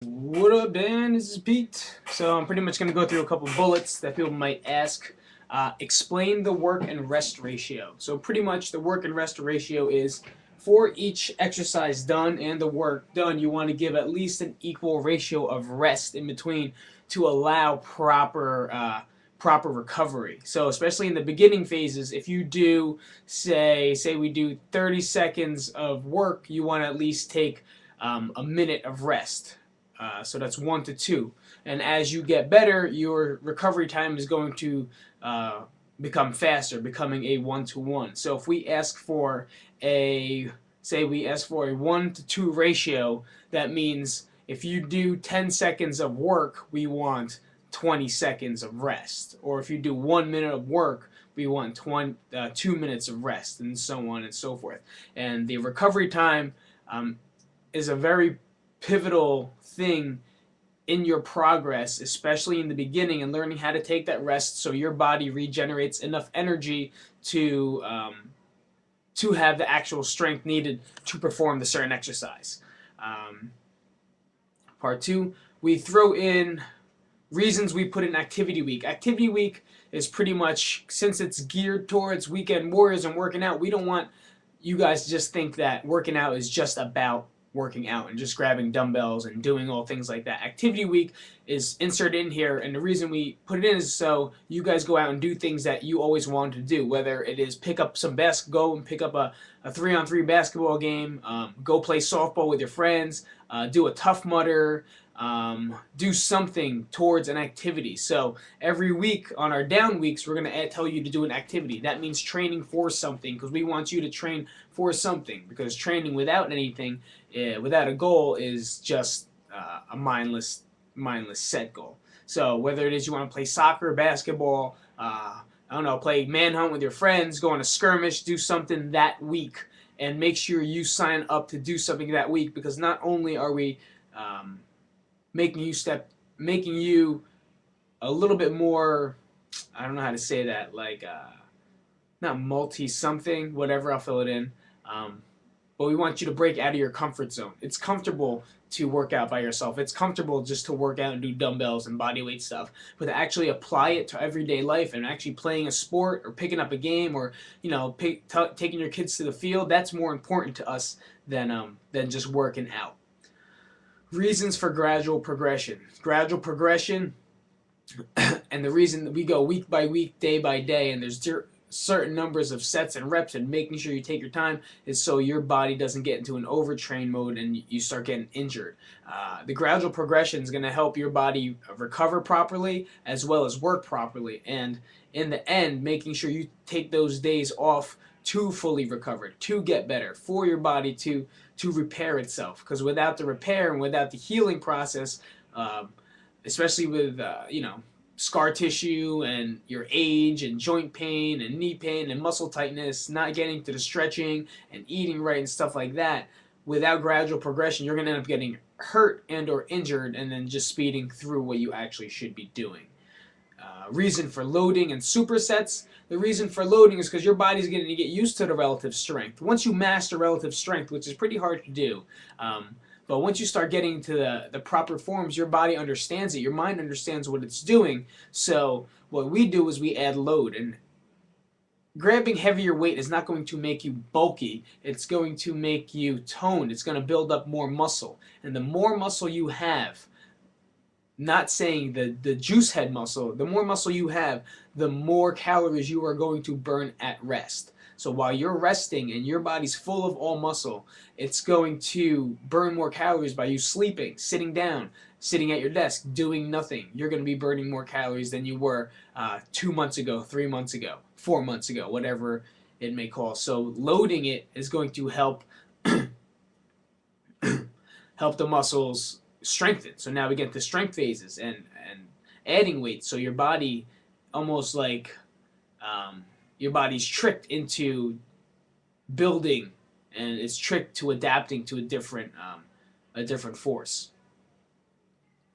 What up, Dan? This is Pete. So I'm pretty much going to go through a couple bullets that people might ask. Explain the work and rest ratio. So pretty much the work and rest ratio is for each exercise done and the work done, you want to give at least an equal ratio of rest in between to allow proper recovery. So especially in the beginning phases, if you do say we do 30 seconds of work, you want to at least take a minute of rest. So that's 1 to 2. And as you get better, your recovery time is going to become faster, becoming a 1 to 1. So if we ask for say we ask for a 1 to 2 ratio, that means if you do 10 seconds of work, we want 20 seconds of rest. Or if you do 1 minute of work, we want 2 minutes of rest, and so on and so forth. And the recovery time is a very pivotal thing in your progress, especially in the beginning, and learning how to take that rest so your body regenerates enough energy to have the actual strength needed to perform the certain exercise. Part 2, we throw in reasons we put in activity week. Activity week is pretty much, since it's geared towards weekend warriors and working out, we don't want you guys to just think that working out is just about working out and just grabbing dumbbells and doing all things like that. Activity week is inserted in here, and the reason we put it in is so you guys go out and do things that you always wanted to do, whether it is pick up some go and pick up a 3-on-3 basketball game, go play softball with your friends, do a Tough Mudder, do something towards an activity. So every week on our down weeks, we're going to tell you to do an activity. That means training for something, because we want you to train for something, because training without anything, without a goal, is just a mindless set goal. So whether it is you want to play soccer, basketball, I don't know, play manhunt with your friends, go on a skirmish, do something that week, and make sure you sign up to do something that week, because not only are we making you a little bit more, I don't know how to say that, like not multi something, whatever, I'll fill it in. But we want you to break out of your comfort zone. It's comfortable to work out by yourself. It's comfortable just to work out and do dumbbells and bodyweight stuff, but to actually apply it to everyday life and actually playing a sport or picking up a game, or taking your kids to the field, that's more important to us than just working out. Reasons for gradual progression. Gradual progression, and the reason that we go week by week, day by day, and there's certain numbers of sets and reps, and making sure you take your time, is so your body doesn't get into an overtrain mode and you start getting injured. The gradual progression is going to help your body recover properly as well as work properly, and in the end, making sure you take those days off to fully recover, to get better, for your body to repair itself. Because without the repair and without the healing process, especially with scar tissue and your age and joint pain and knee pain and muscle tightness, not getting to the stretching and eating right and stuff like that, without gradual progression, you're going to end up getting hurt and or injured, and then just speeding through what you actually should be doing. Reason for loading and supersets. The reason for loading is because your body's going to get used to the relative strength. Once you master relative strength, which is pretty hard to do, but once you start getting to the proper forms, your body understands it. Your mind understands what it's doing. So what we do is we add load. And grabbing heavier weight is not going to make you bulky. It's going to make you toned. It's going to build up more muscle. And the more muscle you have, not saying the juice head muscle, the more muscle you have, the more calories you are going to burn at rest. So while you're resting and your body's full of all muscle, it's going to burn more calories by you sleeping, sitting down, sitting at your desk, doing nothing. You're going to be burning more calories than you were 2 months ago, 3 months ago, 4 months ago, whatever it may call. So loading it is going to help help the muscles strengthen. So now we get the strength phases and adding weight. So your body, almost like your body's tricked into building, and it's tricked to adapting to a different force.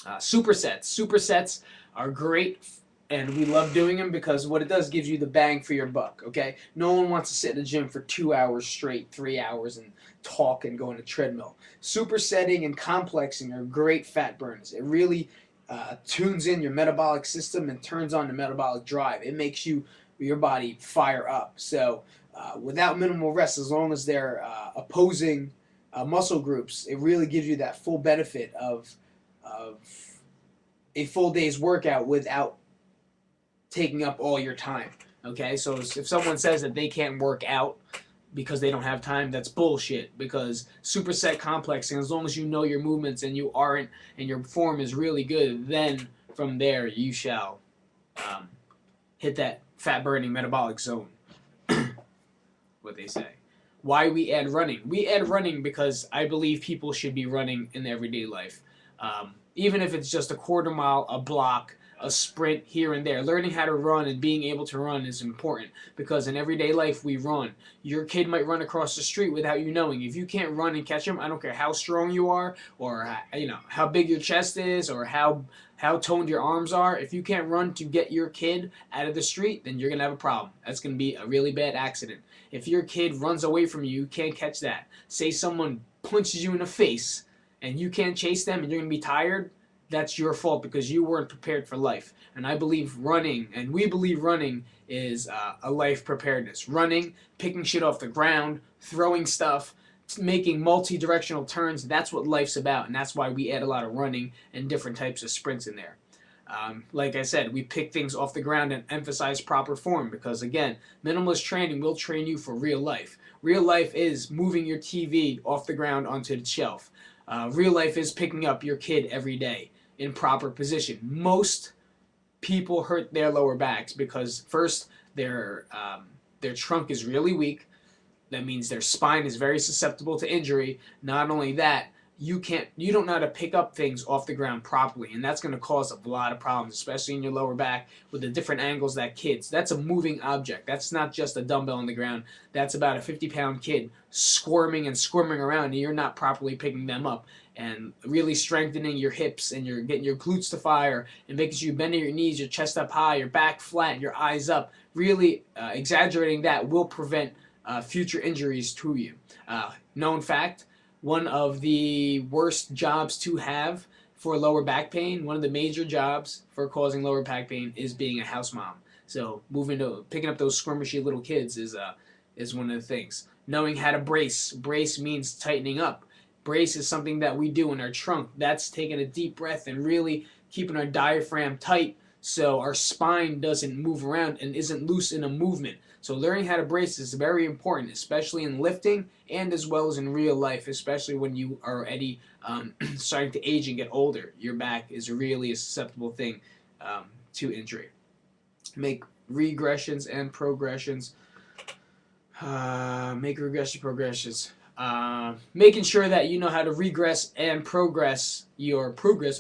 Supersets. Supersets are great and we love doing them because what it does gives you the bang for your buck. Okay, no one wants to sit in the gym for 2 hours straight, 3 hours, and talk and go on a treadmill. Supersetting and complexing are great fat burners. It really tunes in your metabolic system and turns on the metabolic drive. It makes your body fire up. So without minimal rest, as long as they're opposing muscle groups, it really gives you that full benefit of a full day's workout without taking up all your time. Okay, so if someone says that they can't work out because they don't have time, that's bullshit. Because superset complexing, as long as you know your movements and you aren't, and your form is really good, then from there you shall hit that fat burning metabolic zone. What they say. Why we add running? We add running because I believe people should be running in everyday life. Even if it's just a quarter mile, a block, a sprint here and there. Learning how to run and being able to run is important because in everyday life we run. Your kid might run across the street without you knowing. If you can't run and catch him, I don't care how strong you are or how big your chest is or how toned your arms are. If you can't run to get your kid out of the street, then you're going to have a problem. That's going to be a really bad accident. If your kid runs away from you, you can't catch that. Say someone punches you in the face and you can't chase them and you're going to be tired, that's your fault because you weren't prepared for life. And I believe running, and we believe running is a life preparedness. Running, picking shit off the ground, throwing stuff, making multi-directional turns, that's what life's about. And that's why we add a lot of running and different types of sprints in there. Like I said, we pick things off the ground and emphasize proper form because, again, minimalist training will train you for real life. Real life is moving your TV off the ground onto the shelf. Real life is picking up your kid every day in proper position. Most people hurt their lower backs because first their trunk is really weak. That means their spine is very susceptible to injury. Not only that, you don't know how to pick up things off the ground properly, and that's going to cause a lot of problems, especially in your lower back with the different angles that kids. That's a moving object. That's not just a dumbbell on the ground. That's about a 50-pound kid squirming and squirming around, and you're not properly picking them up. And really strengthening your hips and you're getting your glutes to fire and making sure you're bending your knees, your chest up high, your back flat, your eyes up. Really exaggerating that will prevent future injuries to you. Known fact, one of the worst jobs to have for lower back pain, one of the major jobs for causing lower back pain is being a house mom. So picking up those squirmishy little kids is one of the things. Knowing how to brace. Brace means tightening up. Brace is something that we do in our trunk. That's taking a deep breath and really keeping our diaphragm tight so our spine doesn't move around and isn't loose in a movement. So learning how to brace is very important, especially in lifting and as well as in real life, especially when you are already starting to age and get older. Your back is really a susceptible thing to injury. Make regressions and progressions. Making sure that you know how to regress and progress your regress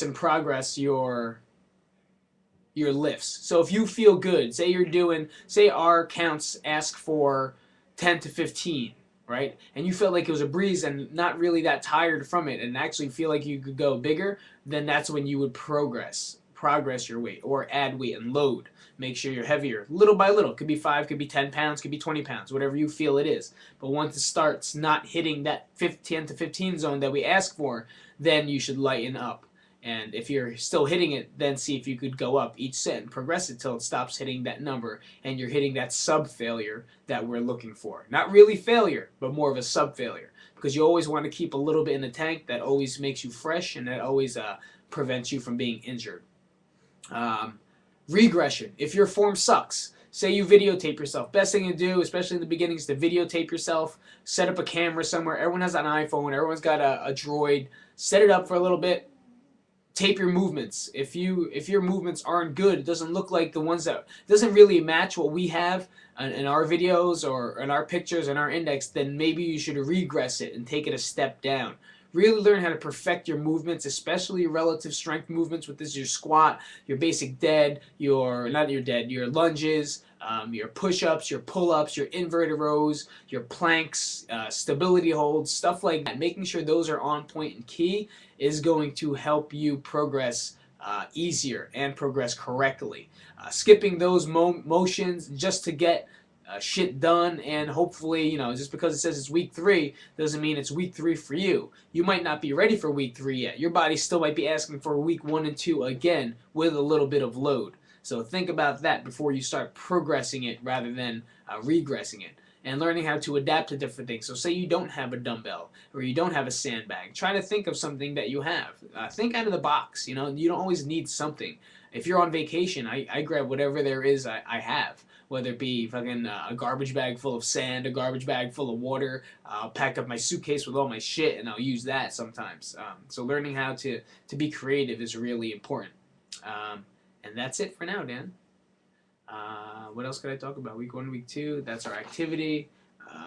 and progress your lifts. So if you feel good, say our counts ask for 10 to 15, right? And you felt like it was a breeze and not really that tired from it and actually feel like you could go bigger, then that's when you would progress your weight or add weight and load. Make sure you're heavier little by little. Could be 5, could be 10 pounds, could be 20 pounds, whatever you feel it is. But once it starts not hitting that 10 to 15 zone that we ask for, then you should lighten up. And if you're still hitting it, then see if you could go up each set and progress it till it stops hitting that number and you're hitting that sub-failure that we're looking for. Not really failure, but more of a sub-failure. Because you always want to keep a little bit in the tank. That always makes you fresh and that always prevents you from being injured. Regression. If your form sucks, say you videotape yourself. Best thing to do, especially in the beginning, is to videotape yourself. Set up a camera somewhere. Everyone has an iPhone. Everyone's got a Droid. Set it up for a little bit. Tape your movements. If your movements aren't good, it doesn't look like the ones that doesn't really match what we have in our videos or in our pictures and our index, then maybe you should regress it and take it a step down. Really learn how to perfect your movements, especially your relative strength movements, with your squat, your basic dead, your lunges, your push-ups, your pull-ups, your inverted rows, your planks, stability holds, stuff like that. Making sure those are on point and key is going to help you progress easier and progress correctly. Skipping those motions just to get shit done, and hopefully, just because it says it's week 3 doesn't mean it's week 3 for you. You might not be ready for week 3 yet. Your body still might be asking for week 1 and 2 again with a little bit of load. So think about that before you start progressing it rather than regressing it. And learning how to adapt to different things. So say you don't have a dumbbell or you don't have a sandbag. Try to think of something that you have. Think out of the box. You don't always need something. If you're on vacation, I grab whatever there is I have. Whether it be fucking a garbage bag full of sand, a garbage bag full of water. I'll pack up my suitcase with all my shit and I'll use that sometimes. So learning how to be creative is really important. And that's it for now, Dan. What else could I talk about? Week 1, week 2, that's our activity.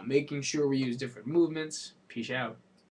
Making sure we use different movements. Peace out.